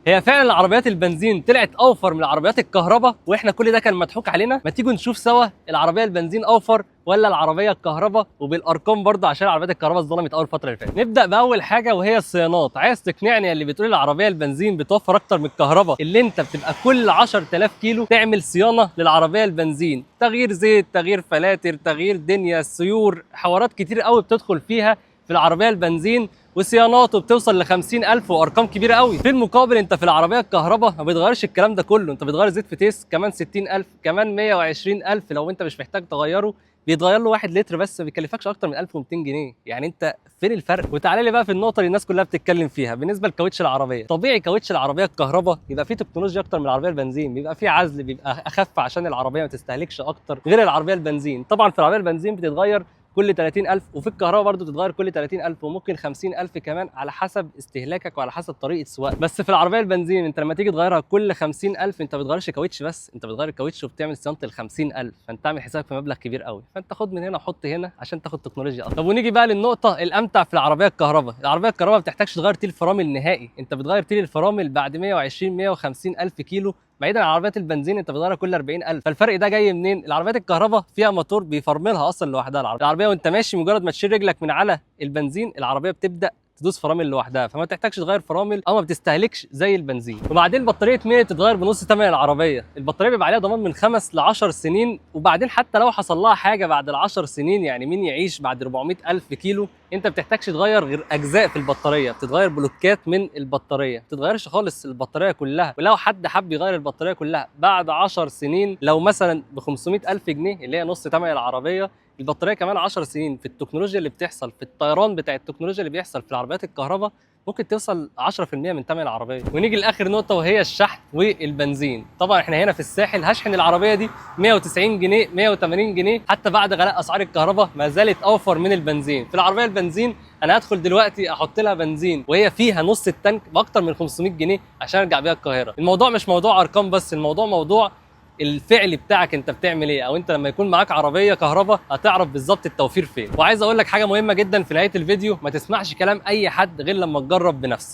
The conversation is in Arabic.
هي فعلا العربيات البنزين طلعت اوفر من العربيات الكهرباء، واحنا كل ده كان مضحوك علينا. ما تيجوا نشوف سوا العربيه البنزين اوفر ولا العربيه الكهرباء، وبالارقام برضه عشان العربيات الكهرباء اتظلمت اول فتره اللي فاتت. نبدا باول حاجه وهي الصيانات. عايز تقنعني اللي بتقول العربيه البنزين بتوفر اكتر من الكهرباء، اللي انت بتبقى كل 10000 كيلو تعمل صيانه للعربيه البنزين، تغيير زيت، تغيير فلاتر، تغيير دنيا، سيور، حوارات كتير قوي بتدخل فيها في العربيه البنزين، وصياناته بتوصل ل 50000 وارقام كبيره قوي. في المقابل انت في العربيه الكهرباء ما بتغيرش الكلام ده كله، انت بتغير زيت فتيس كمان 60000، كمان 120000 لو انت مش محتاج تغيره، بيتغير له 1 لتر بس، ما بيكلفكش اكتر من 1200 جنيه. يعني انت فين الفرق؟ وتعالى لي بقى في النقطه اللي الناس كلها بتتكلم فيها بالنسبه لكاوتش العربيه. طبيعي كاوتش العربيه الكهرباء يبقى فيه تكنولوجيا اكتر من العربيه البنزين، بيبقى فيه عزل، بيبقى اخف عشان العربيه ما تستهلكش اكتر غير العربيه البنزين. طبعا في العربيه البنزين بتتغير كل 30000، وفي الكهرباء برضه بتتغير كل 30000 وممكن 50000 كمان على حسب استهلاكك وعلى حسب طريقه سواقتك. بس في العربيه البنزين انت لما تيجي تغيرها كل 50000 انت ما بتغيرش كاوتش بس، انت بتغير الكاوتش وبتعمل صيانه ال 50000، فانت عامل حسابك في مبلغ كبير قوي. فانت خد من هنا وحط هنا عشان تاخد تكنولوجيا اكتر. طب ونيجي بقى للنقطه الامتع في العربيه الكهرباء. العربيه الكهرباء ما بتحتاجش تغير تيل الفرامل نهائي، انت بتغير تيل الفرامل بعد 120 150000 كيلو، بعيدا عن عربيات البنزين انت بتغيرها كل 40000. فالفرق ده جاي منين؟ العربيات الكهرباء فيها موتور بيفرملها اصلا لوحدها. العربيه وانت ماشي مجرد ما تشيل رجلك من على البنزين العربيه بتبدا تدوس فرامل لوحدها، فما تحتاجش تغير فرامل او ما بتستهلكش زي البنزين. وبعدين بطاريه مين بتتغير بنص ثمن العربيه. البطاريه بيبقى عليها ضمان من 5 ل 10 سنين، وبعدين حتى لو حصل لها حاجه بعد ال 10 سنين، يعني مين يعيش بعد 400000 كيلو، انت ما بتحتاجش تغير غير اجزاء في البطاريه، بتتغير بلوكات من البطاريه، ما بتتغيرش خالص البطاريه كلها. ولو حد حب يغير البطاريه كلها بعد 10 سنين، لو مثلا ب 500000 جنيه اللي هي نص ثمن العربيه، البطاريه كمان 10 سنين في التكنولوجيا اللي بتحصل في الطيران بتاع التكنولوجيا اللي بيحصل في العربيات الكهرباء ممكن توصل 10% من ثمن العربيه. ونيجي لاخر نقطه وهي الشحن والبنزين. طبعا احنا هنا في الساحل هشحن العربيه دي 190 جنيه 180 جنيه، حتى بعد غلاء اسعار الكهرباء ما زالت اوفر من البنزين. في العربيه البنزين انا هدخل دلوقتي احط لها بنزين وهي فيها نص التانك باكتر من 500 جنيه عشان ارجع بيها القاهره. الموضوع مش موضوع ارقام بس، الموضوع موضوع الفعل بتاعك، انت بتعمل ايه، او انت لما يكون معاك عربيه كهرباء هتعرف بالظبط التوفير فين. وعايز اقول لك حاجه مهمه جدا في نهايه الفيديو، ما تسمعش كلام اي حد غير لما تجرب بنفسك.